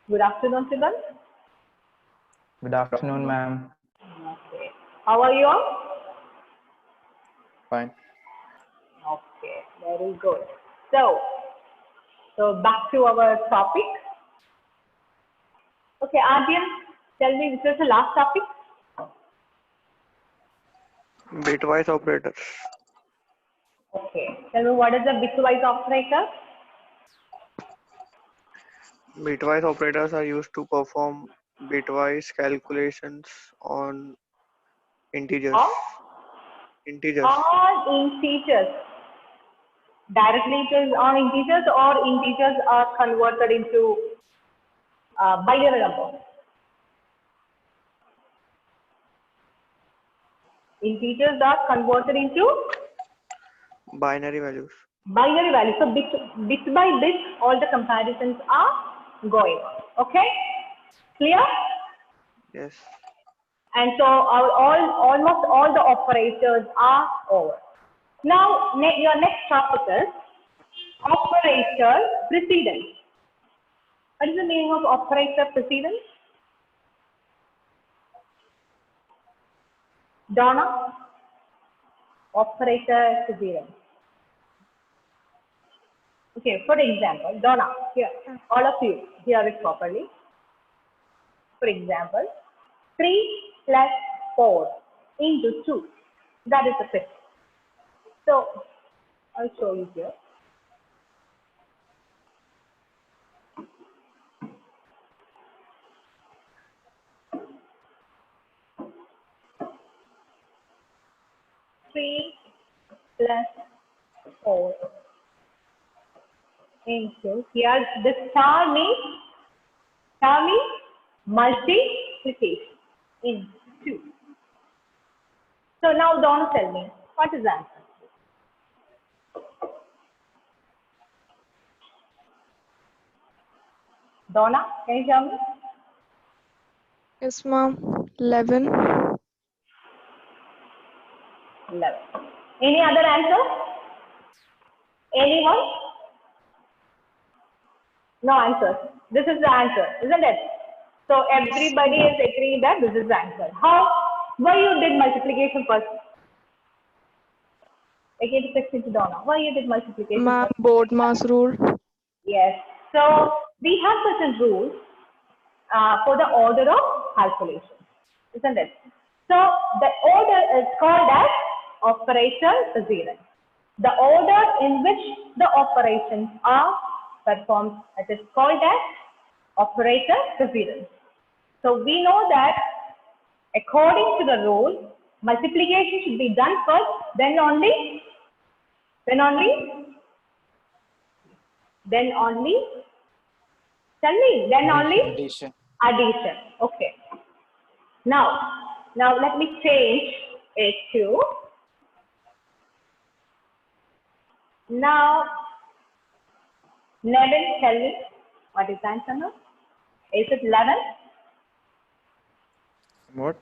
Good afternoon, Siddhan. Good afternoon, ma'am. Okay. How are you all? Fine. Okay, very good. So back to our topic. Okay, Adyan, tell me which was the last topic? Bitwise operators. Okay, tell me what is a bitwise operator? Bitwise operators are used to perform bitwise calculations on integers. Or Integers. on integers. Directly it is on integers or integers are converted into binary number. Integers are converted into Binary values. binary value. So bit by bit, all the comparisons are going on. Okay, clear? Yes. And so almost all the operators are over. Now, your next topic is operator precedence. What is the meaning of operator precedence? Donna? Operator precedence. Okay, for example, Donna, here, all of you hear it properly. For example, 3 plus 4 into 2, that is the fifth. So, I'll show you here. Three plus 4 into, here the star means multiplication in 2. So now Donna, tell me, what is the answer? Donna, can you tell me? Yes, ma'am. 11. 11. Any other answer? Anyone? No answer. This is the answer, isn't it? So everybody is agreeing that this is the answer. Why you did multiplication first? Again, the question to Donna. Why you did multiplication Ma'am, first? BODMAS rule. Yes. So we have certain rules for the order of calculation, isn't it? So the order is called as operator precedence. The order in which the operations are performed, it is called as operator precedence. So we know that according to the rule, multiplication should be done first, then only, tell me, then only Addition. addition. Okay. Now let me change it to, now Nevin, tell me, what is the answer now? Is it 11? What?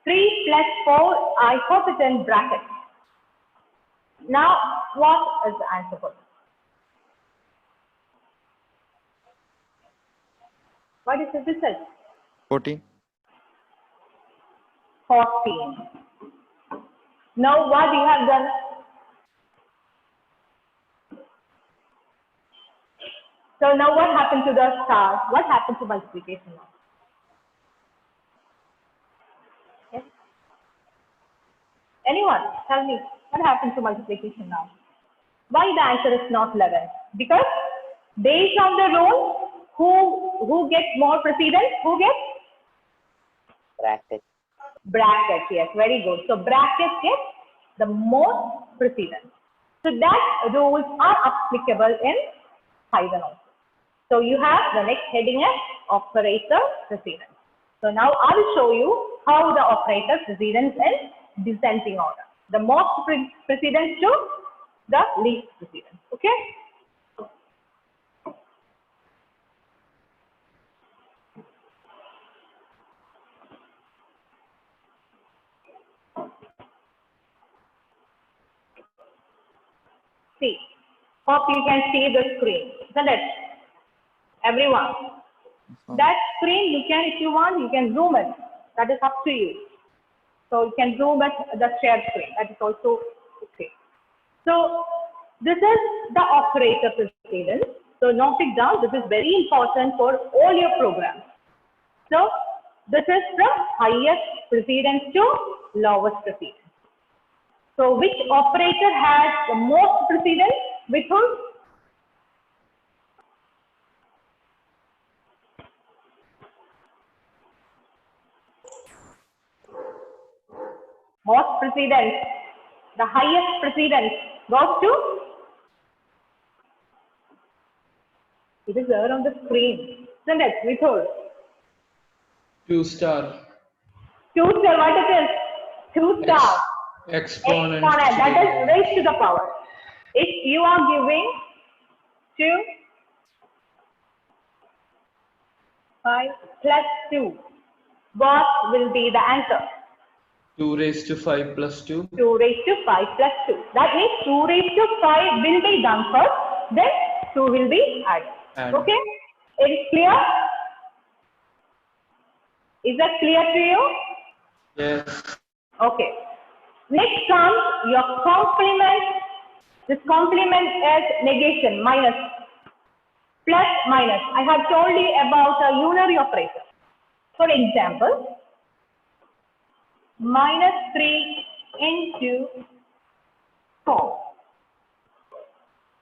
3 plus 4, I put it in brackets. Now, what is the answer for this? What is the result? 14. 14. Now, what you have done? So now what happened to the stars? What happened to multiplication now? Yes? Anyone, tell me, what happened to multiplication now? Why the answer is not 11? Because based on the rule, who gets more precedence? Who gets? Bracket. Bracket, yes, very good. So bracket gets the most precedence. So that rules are applicable in Python also. So you have the next heading as operator precedence. So now I will show you how the operator precedence is descending order. The most precedence to the least precedence. Okay? See, hope you can see the screen, isn't it? Everyone. That screen you can, if you want, you can zoom it. That is up to you. So you can zoom at the shared screen. That is also okay. So this is the operator precedence. So note it down. This is very important for all your programs. So this is from highest precedence to lowest precedence. So which operator has the most precedence with whom? Most precedence, the highest precedence goes to, it is there on the screen, isn't it? Vithul. 2 star. 2 star, what it is? 2 star. Exponent. Exponent, that is raised to the power. If you are giving 2, 5 plus 2, what will be the answer? 2 raised to 5 plus 2. 2 raised to 5 plus 2. That means 2 raised to 5 will be done first, then 2 will be added. Add. Okay? It is clear? Is that clear to you? Yes. Okay. Next comes your complement. This complement is negation, minus, plus, minus. I have told you about a unary operator. For example, minus 3 into 4.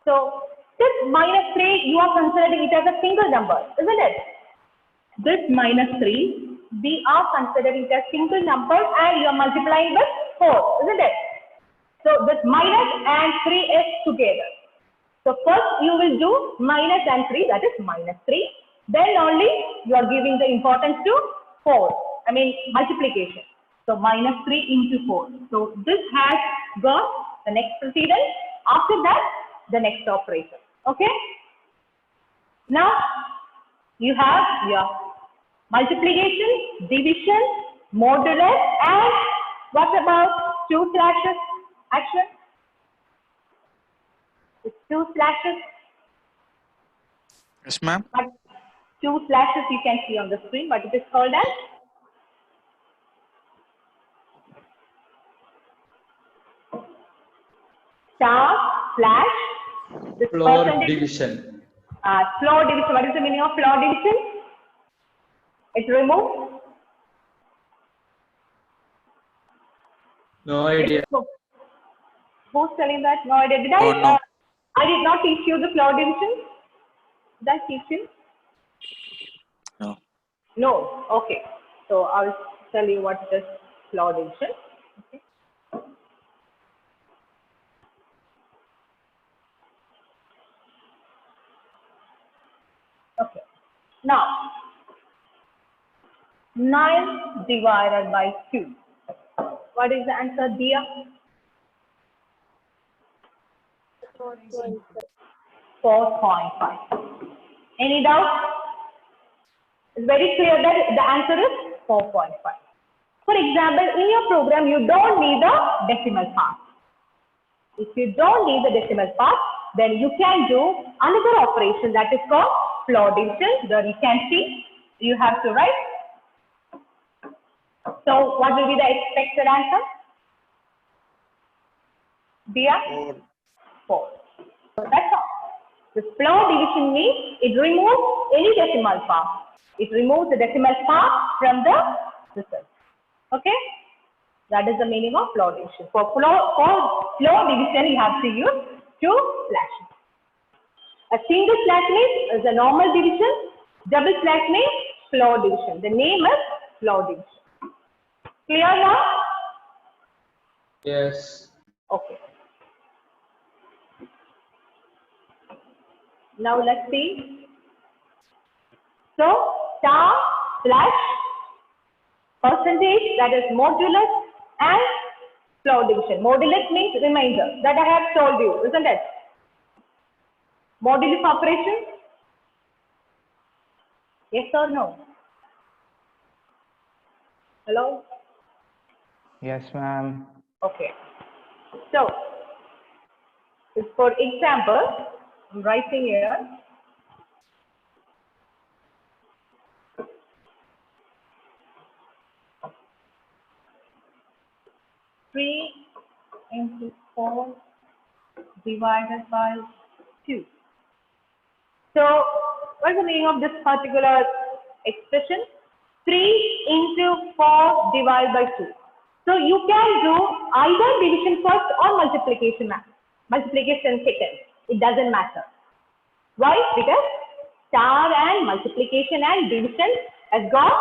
So this minus 3, you are considering it as a single number, isn't it? This minus 3, we are considering it as single number and you are multiplying with 4, isn't it? So this minus and 3 is together. So first you will do minus and 3, that is minus 3. Then only you are giving the importance to 4, I mean multiplication. So minus 3 into 4. So this has got the next precedence. After that, the next operator. Okay? Now, you have your multiplication, division, modulus, and what about 2 slashes action? It's 2 slashes. Yes, ma'am. But 2 slashes you can see on the screen, but it is called as star slash this Floor percentage. division. Floor division. What is the meaning of floor division? It's removed. No idea. Who's telling that? No idea. Did I? Oh, no. I did not teach you the floor division. Did I teach you? No. No. Okay. So I'll tell you what is floor division. Okay. Okay. Now, 9 divided by 2. What is the answer, Dia? 4.5. Any doubt? It's very clear that the answer is 4.5. For example, in your program, you don't need the decimal part. If you don't need the decimal part, then you can do another operation that is called floor division. There you can see, you have to write. So what will be the expected answer? Dia? 4. So that's all. The floor division means it removes any decimal part. It removes the decimal part from the result. Okay? That is the meaning of floor division. For floor division, you have to use 2 slashes. A single slash means is a normal division. Double slash means floor division. The name is floor division. Clear now? Yes. Okay. Now let's see. So star slash percentage, that is modulus, and floor division. Modulus means remainder. That I have told you, isn't it? Modulus operation? Yes or no? Hello? Yes, ma'am. Okay. So, for example, I'm writing here 3 into 4 divided by 2. So, what is the meaning of this particular expression? 3 into 4 divided by 2. So, you can do either division first or multiplication second. It doesn't matter. Why? Because star and multiplication and division has got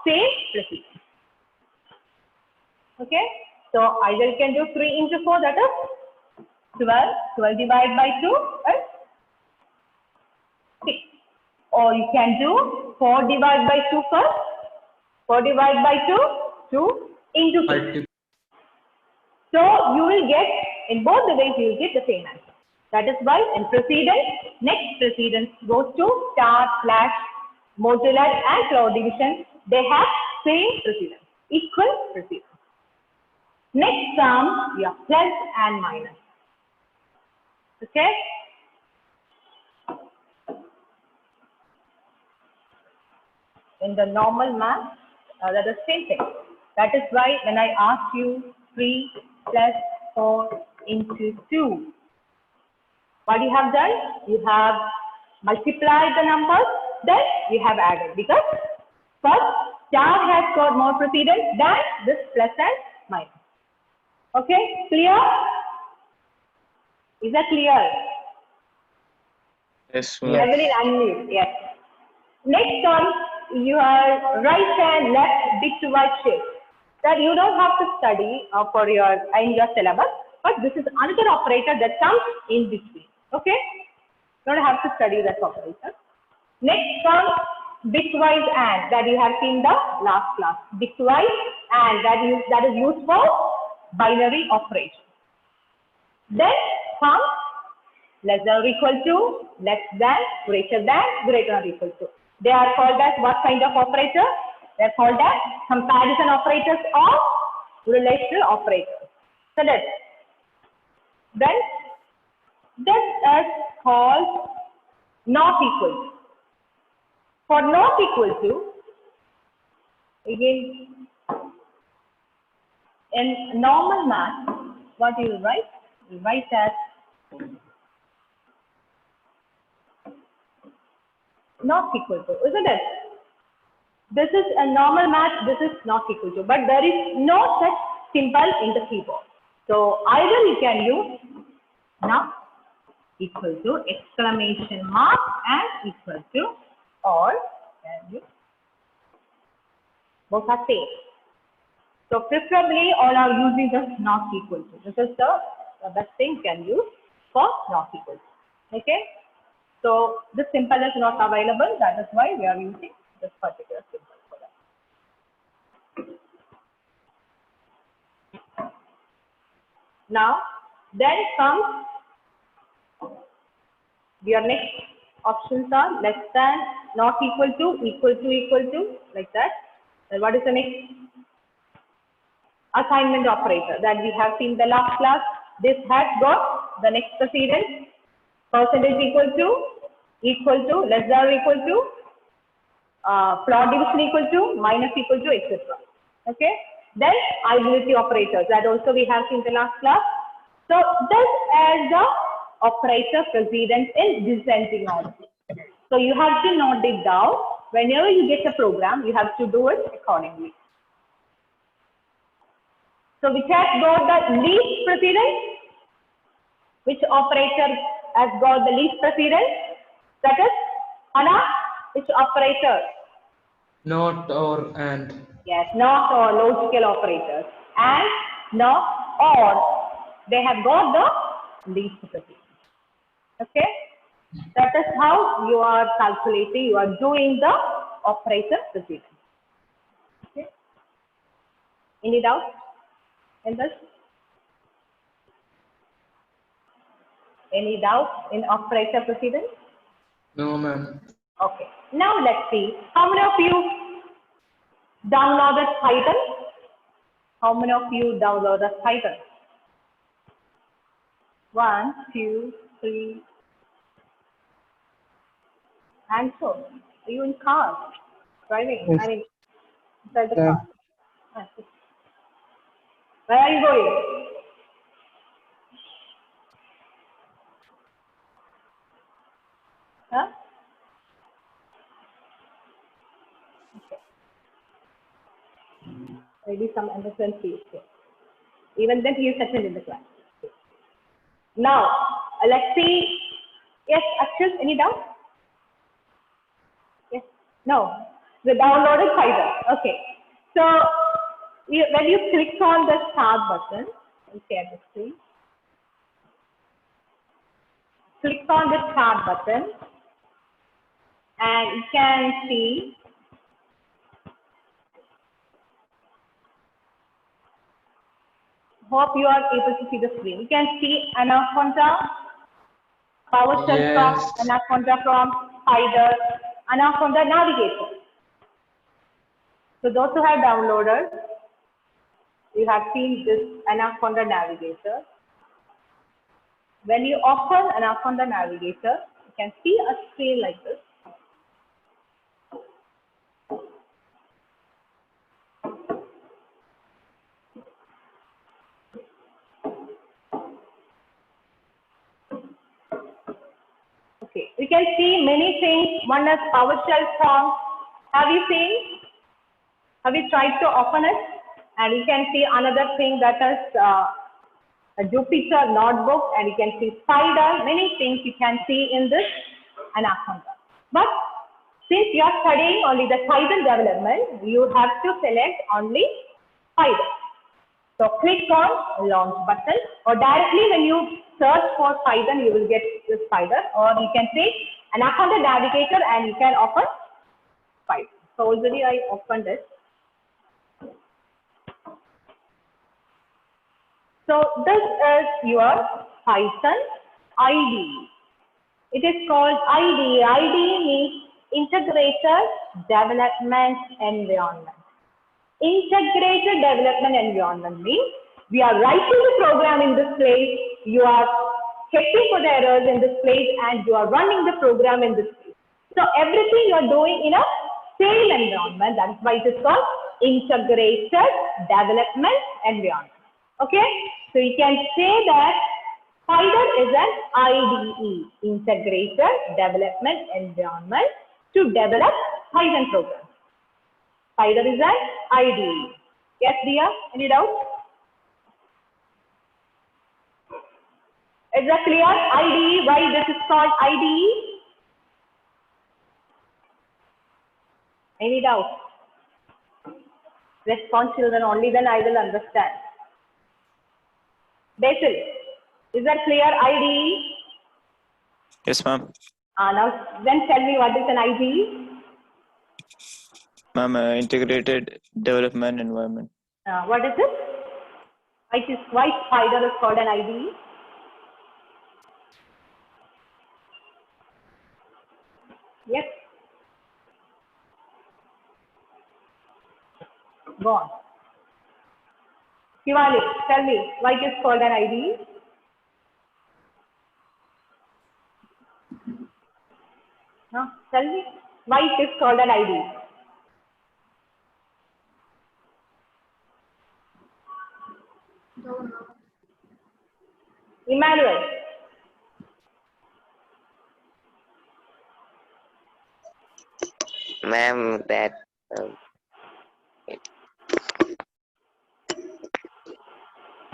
same precedence. Okay? So, either you can do 3 into 4, that is 12. 12 divided by 2 is 6. Or you can do 4 divided by 2 first. 4 divided by 2, 2 into 2. Multiply. So you will get, in both the ways you will get the same answer. That is why in precedence, next precedence goes to star, slash, modular and crowd division. They have same precedence, equal precedence. Next sum, we have plus and minus. Okay? In the normal math, that is same thing. That is why when I asked you 3 plus 4 into 2, what you have done? You have multiplied the numbers, then you have added. Because first, star has got more precedence than this plus and minus. Okay, clear? Is that clear? Yes, I ma'am. will unmute, yes. Next one, your right and left bitwise shift. That you don't have to study for your in your syllabus, but this is another operator that comes in between. Okay? You don't have to study that operator. Next comes bitwise and, that you have seen the last class. Bitwise and that is used for binary operation. Then comes less than or equal to, less than, greater or equal to. They are called as what kind of operator? They are called as comparison operators or relational operators. So then this is called not equal to. For not equal to, again, in normal math, what you will write? You write as not equal to, isn't it? This is a normal math, this is not equal to, but there is no such symbol in the keyboard. So either you can use not equal to, exclamation mark and equal to, or can use both are same. So preferably all are using this not equal to. This is the best thing you can use for not equal to. Okay? So this symbol is not available. That is why we are using this particular symbol for that. Now, then comes your next options are less than, not equal to, like that. Then what is the next? Assignment operator that we have seen the last class. This has got the next precedence. Percentage equal to, less than or equal to, plot division equal to, minus equal to, etc. Okay. Then identity operators that also we have seen the last class. So this is the operator precedence in descending order. So you have to note it down. Whenever you get a program, you have to do it accordingly. So which has got the least precedence? Which operator has got the least precedence? That is, Anna, which operator? Not or and. Yes, not or logical operators. And not or, they have got the least precedence. Okay? That is how you are calculating, you are doing the operator precedence. Okay? Any doubt in this? Any doubt in operator precedence? No, ma'am. Okay. Now let's see. How many of you downloaded Python? How many of you downloaded Python? 1, 2, 3. And so, are you in car? Driving? Yes. I mean, inside the Yeah. car. Okay. Where are you going? Huh? Maybe some emergency is here. Even then, he is settled in the class. Now, let's see. Yes, Akshal, any doubt? Yes. No. The downloaded Finder. Okay. So, when you click on the start button, I'll share the screen. Click on the start button, and you can see hope you are able to see the screen. You can see Anaconda, PowerShell from Yes. Anaconda from Spider, Anaconda Navigator. So those who have downloaded, you have seen this Anaconda Navigator. When you open Anaconda Navigator, you can see a screen like this. Okay, you can see many things. One is PowerShell form. Have you seen? Have you tried to open it? And you can see another thing that is a Jupyter notebook, and you can see Spider. Many things you can see in this Anaconda. But since you are studying only the Python development, you have to select only Spider. So click on launch button, or directly when you search for Python, you will get the Spider, or you can say Anaconda Navigator and you can open Spider. So already I opened it. So this is your Python IDE. It is called IDE. IDE means Integrated Development Environment. Integrated Development Environment means we are writing the program in this place, you are checking for the errors in this place, and you are running the program in this place. So everything you are doing in a same environment. That is why it is called Integrated Development Environment. Okay, so you can say that Python is an IDE, Integrated Development Environment, to develop Python programs. Python is an IDE. Yes, Dia, any doubt? Is that clear? IDE, why this is called IDE? Any doubt? Respond, children, only then I will understand. Basil, is that clear? IDE? Yes, ma'am. Now, then tell me what is an IDE? Ma'am, integrated development environment. What is it? Why Spider is called an IDE? Yes. Go on. Shivali, tell me why it is called an IDE? No, tell me why it is called an IDE. Emmanuel. Ma'am, that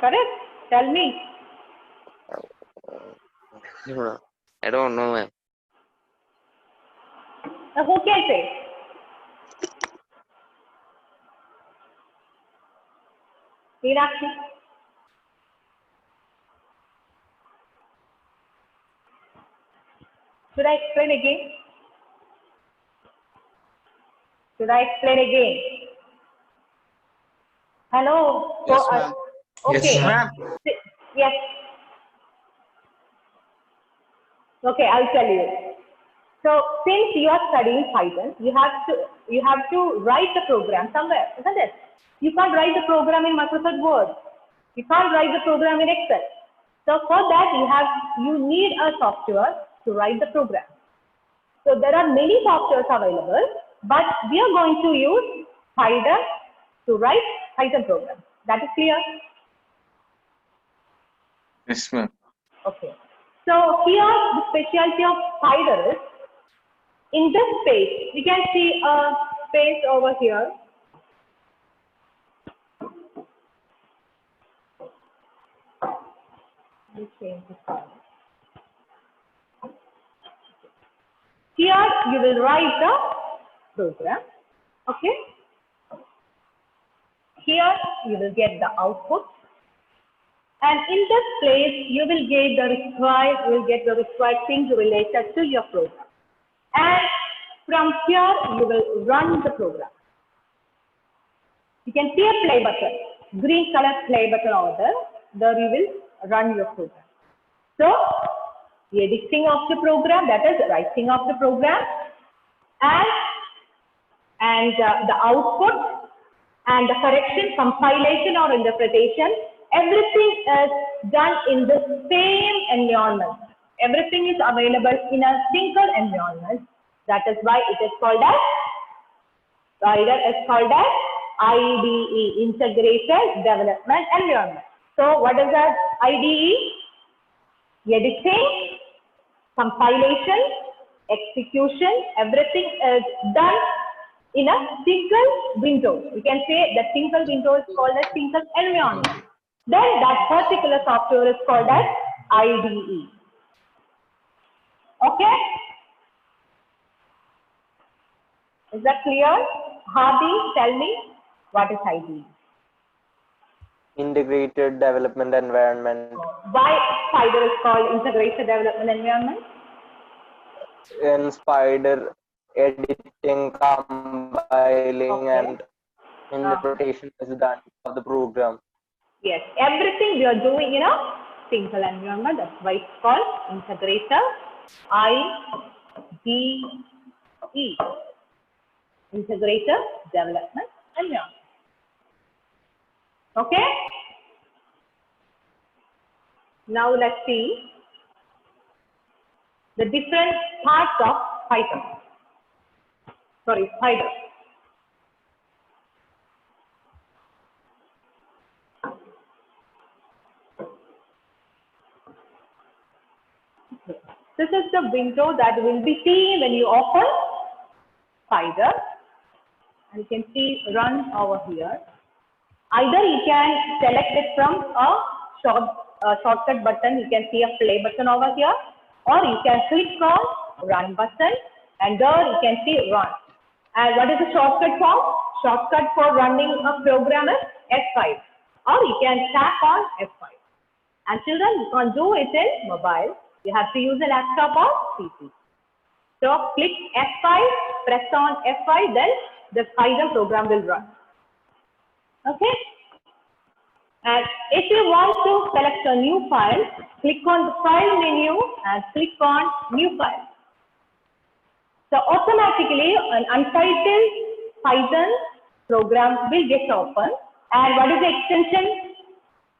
Correct? Tell me. I don't know, ma'am. Now, who can say? Meenakshi. Should I explain again? Should I explain again? Hello? Yes, ma'am. Okay. Yes, ma'am. Yes. Okay, I'll tell you. So since you are studying Python, you have to write the program somewhere, isn't it? You can't write the program in Microsoft Word. You can't write the program in Excel. So for that you need a software to write the program. So there are many softwares available, but we are going to use Python to write Python programs. That is clear? Yes, ma'am. Okay. So here the specialty of Spider is in this space. We can see a space over here. Let me change this color. Here you will write the program. Okay. Here you will get the output. And in this place, you will get the required things related to your program. And from here, you will run the program. You can see a play button, green color play button over there. There you will run your program. So, the editing of the program, that is writing of the program, and the output and the correction, compilation or interpretation, everything is done in the same environment. Everything is available in a single environment. That is why it is called as IDE, Integrated Development Environment. So what is that IDE? Editing, compilation, execution, everything is done in a single window. We can say that single window is called a single environment. Then that particular software is called as IDE. Okay? Is that clear? Hadi, tell me, what is IDE? Integrated Development Environment. Why Spider is called Integrated Development Environment? In Spider, editing, compiling, and interpretation is done of the program. Yes, everything we are doing in a single environment. That's why it's called Integrated IDE. Integrated Development Environment. Okay? Now let's see the different parts of Python. Sorry, Spider. This is the window that will be seen when you open Spider. And you can see run over here. Either you can select it from a shortcut button. You can see a play button over here. Or you can click on run button. And there you can see run. And what is the shortcut for? Shortcut for running a program is F5. Or you can tap on F5. And children, you can't do it in mobile. You have to use a laptop or PC. So click F5, press on F5, then the Python program will run. Okay? And if you want to select a new file, click on the file menu and click on new file. So automatically an untitled Python program will get open. And what is the extension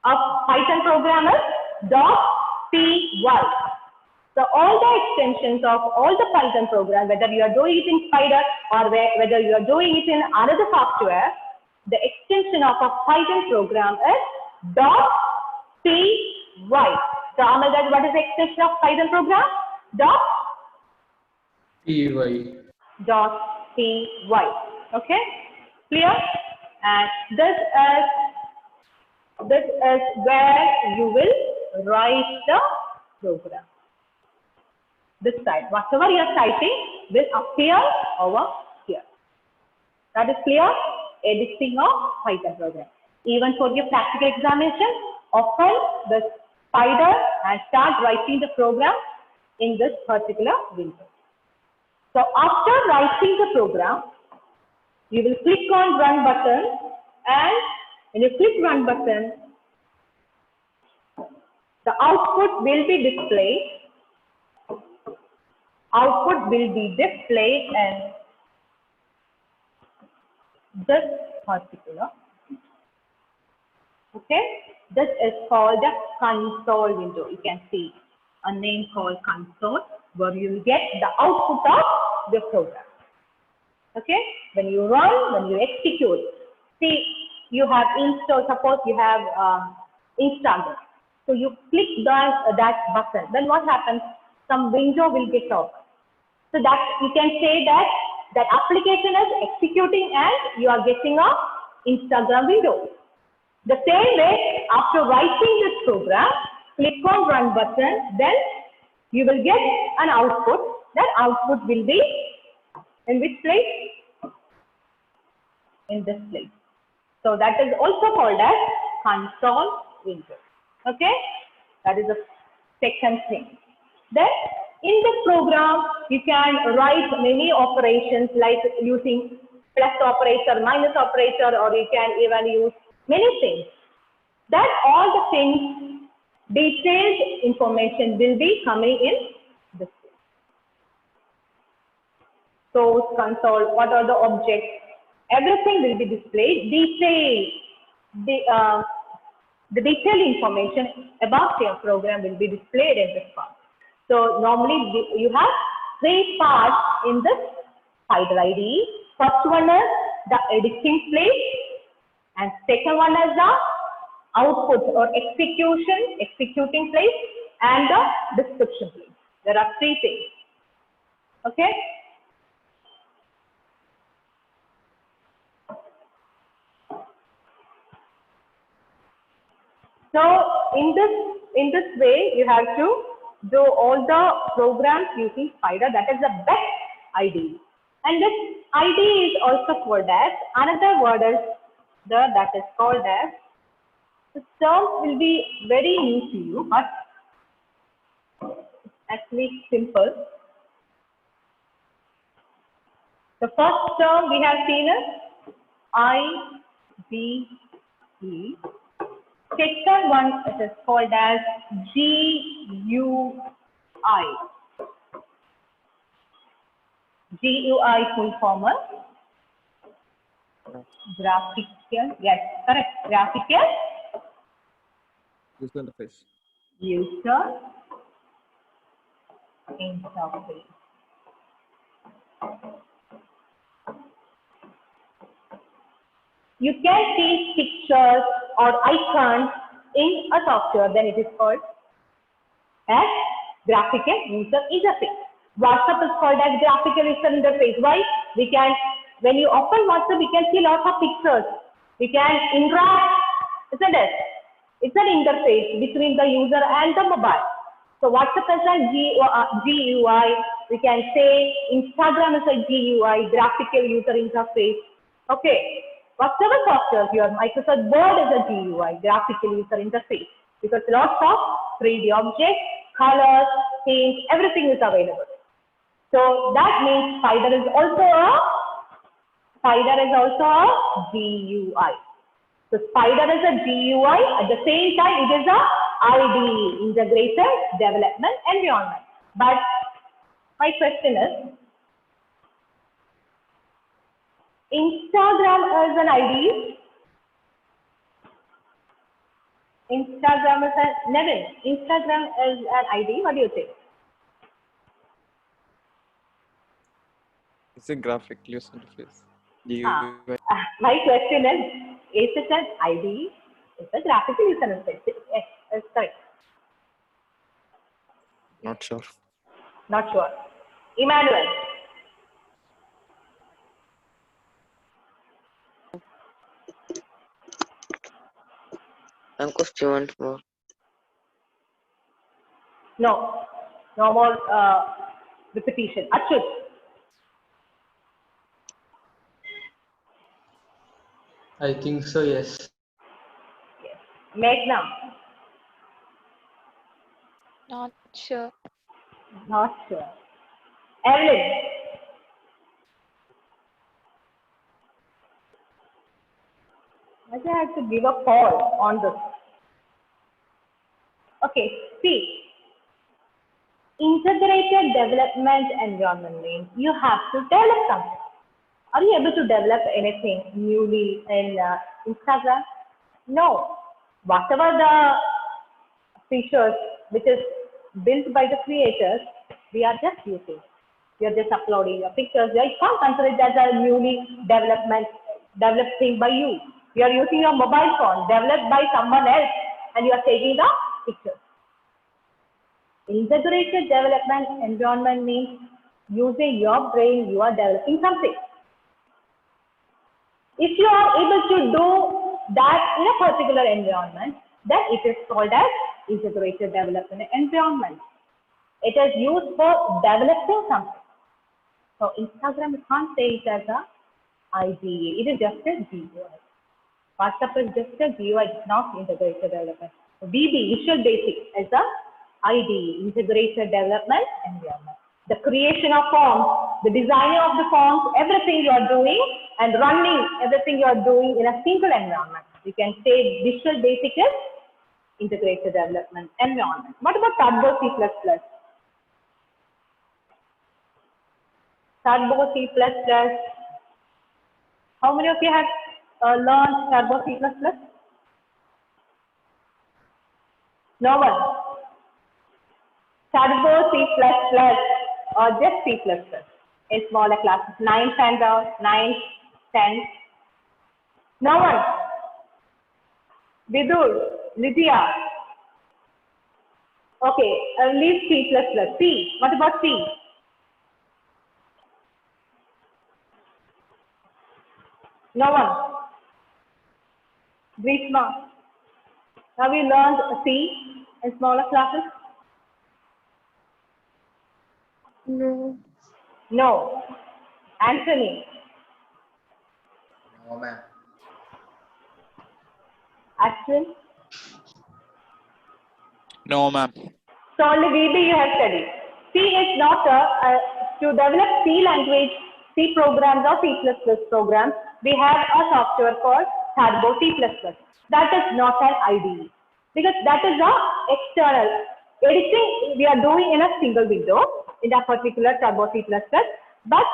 of Python program is .py. So all the extensions of all the Python program, whether you are doing it in Spider or whether you are doing it in another software, the extension of a Python program is .py. So Amal, what is the extension of Python program? PY. .py. Okay, clear? And this is where you will write the program. This side, whatever you are typing will appear over here. That is clear? Editing of Python program. Even for your practical examination, open the Spider and start writing the program in this particular window. So after writing the program, you will click on run button, and when you click run button, the output will be displayed. Output will be displayed and this particular. Okay, this is called the console window. You can see a name called console where you will get the output of the program. Okay, when you run, when you execute, see you have installed, suppose you have installed it. So you click that button, then what happens? Some window will get open. So that you can say that that application is executing and you are getting a Instagram window. The same way, after writing this program, click on run button, then you will get an output. That output will be in which place? In this place. So that is also called as console window. Okay, that is the second thing. Then in the program, you can write many operations like using plus operator, minus operator, or you can even use many things. That all the things, detailed information will be coming in this. Source, console, what are the objects, everything will be displayed. The detailed information about your program will be displayed in this part. So normally you have three parts in this Spider IDE. First one is the editing place, and second one is the output or executing place, and the description place. There are three things. Okay. So in this way, you have to do all the programs using Spider. That is the best IDE. And this IDE is also called as, another word is that is called as, the term will be very new to you, but it's actually simple. The first term we have seen is IDE. Second one, it is called as GUI. GUI full form is graphical, yes, correct, graphical User interface. user interface. You can see pictures or icons in a software, then it is called as graphical user interface. WhatsApp is called as graphical user interface. Why? We can, when you open WhatsApp, we can see lots of pictures. We can interact, isn't it? It's an interface between the user and the mobile. So WhatsApp is a GUI. We can say Instagram is a GUI, graphical user interface. Okay. Whatever software, your Microsoft Word is a GUI, graphical user interface, because lots of 3D objects, colors, themes, everything is available. So that means Spider is also a GUI. So Spider is a GUI, at the same time it is a IDE, Integrated Development Environment. But my question is, Instagram is an IDE. Instagram is an, Nevin, Instagram is an IDE. What do you think? It's a graphic user interface. My question is it an IDE? It's a graphical user interface. Yes, that's correct. Not sure. Not sure. Emmanuel. Question once more. No. No more repetition. Achut. I think so, yes. Yes. Meghna. Not sure. Not sure. Evelyn. I think I have to give a call on this. Okay, see, integrated development environment means you have to develop something. Are you able to develop anything newly in Instagram? No. Whatever the features which is built by the creators, we are just using. We are just uploading your pictures. You can't consider it as a newly developed thing by you. You are using your mobile phone developed by someone else, and you are taking the pictures. Integrated development environment means using your brain, you are developing something. If you are able to do that in a particular environment, then it is called as integrated development environment. It is used for developing something. So Instagram, you can't say it as a IDE. It is just a GUI. WhatsApp is just a GUI. It's not integrated development. So VB, Visual Basic, is a IDE, integrated development environment. The creation of forms, the designing of the forms, everything you are doing and running everything you are doing in a single environment. You can say Visual Basic is integrated development environment. What about Turbo C++? Turbo C++. How many of you have learned Turbo C++? No one. Turbo C++ or just C++ in smaller classes, 9th and 9th, 10th. No one. Vidur, Lydia. Okay, leave C++. C. What about C? No one. Grishma. Have you learned C in smaller classes? No. No. Anthony. No, ma'am. Ashwin. No, ma'am. So only VB you have studied. C is not to develop C language, C programs or C++ programs. We have a software called Turbo C++. That is not an IDE because that is a external editing we are doing in a single window in that particular Turbo C++. But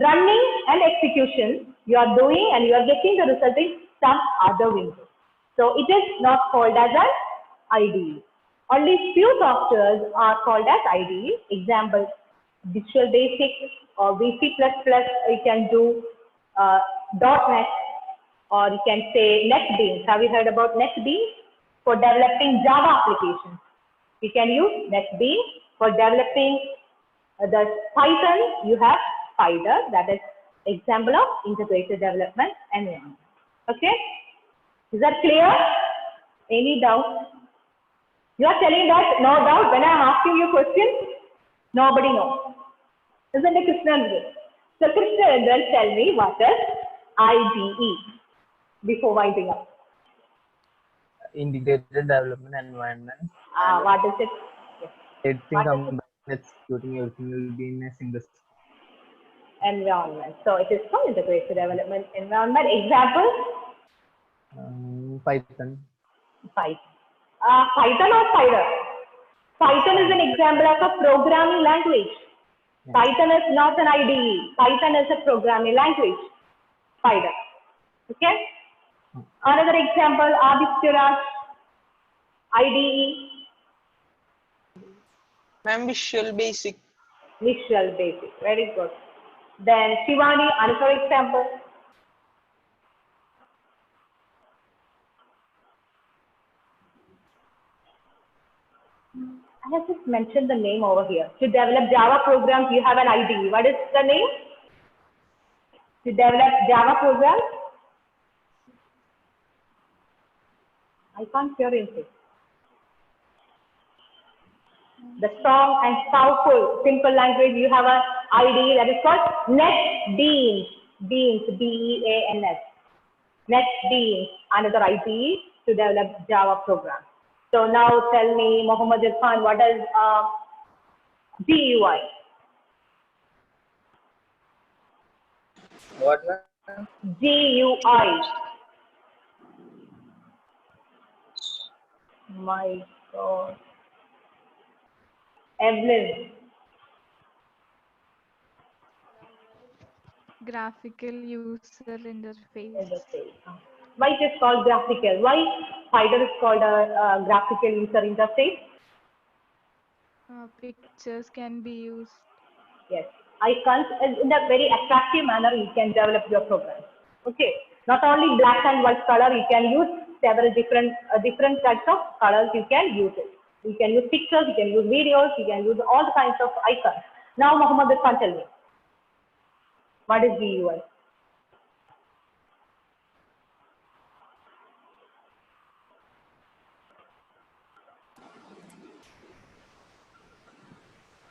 running and execution you are doing and you are getting the result in some other window. So it is not called as an IDE. Only few softwares are called as IDE. Example, Visual Basic or VC++, you can do .NET or you can say NetBeans. Have you heard about NetBeans? For developing Java applications. You can use NetBeans. For developing the Python, you have Spider. That is example of integrated development environment. Okay? Is that clear? Any doubt? You are telling that no doubt when I am asking you questions, nobody knows. Isn't it Krishna? So Krishna will tell me what is IDE before winding up. Integrated development environment. What is it? Yes. Everything What is combined, executing everything will be in a single environment? So it is called integrated development environment. Example? Python. Python. Python or Spider? Python is an example of a programming language. Yeah. Python is not an IDE. Python is a programming language. Spider. Okay? Another example, Aditya, IDE. Ma'am, Visual Basic. Visual Basic. Very good. Then Shivani, another example. I have just mentioned the name over here. To develop Java programs, you have an IDE. What is the name? To develop Java programs? I can't hear anything. The strong and powerful, simple language, you have an IDE that is called NetBeans. Beans, B-E-A-N-S. NetBeans, another IDE to develop Java programs. So now tell me, Mohammed Irfan, what is GUI? What? GUI. My God. Evelyn. Graphical user interface. Why it is called graphical? Why Spider is called a graphical user interface? Pictures can be used. Yes, icons in a very attractive manner you can develop your program. Okay, not only black and white color, you can use several different types of colors you can use it. You can use pictures, you can use videos, you can use all kinds of icons. Now, Muhammad Irfan, tell me, what is GUI?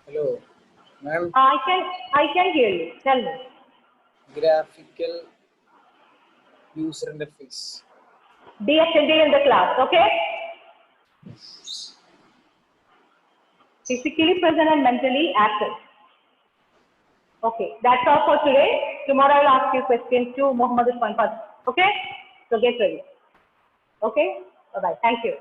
Hello, ma'am. I can hear you. Tell me. Graphical user interface. DFND in the class, okay? Physically present and mentally active. Okay, that's all for today. Tomorrow I will ask you questions to Muhammad Irfan first. Okay? So get ready. Okay? Bye-bye. Thank you.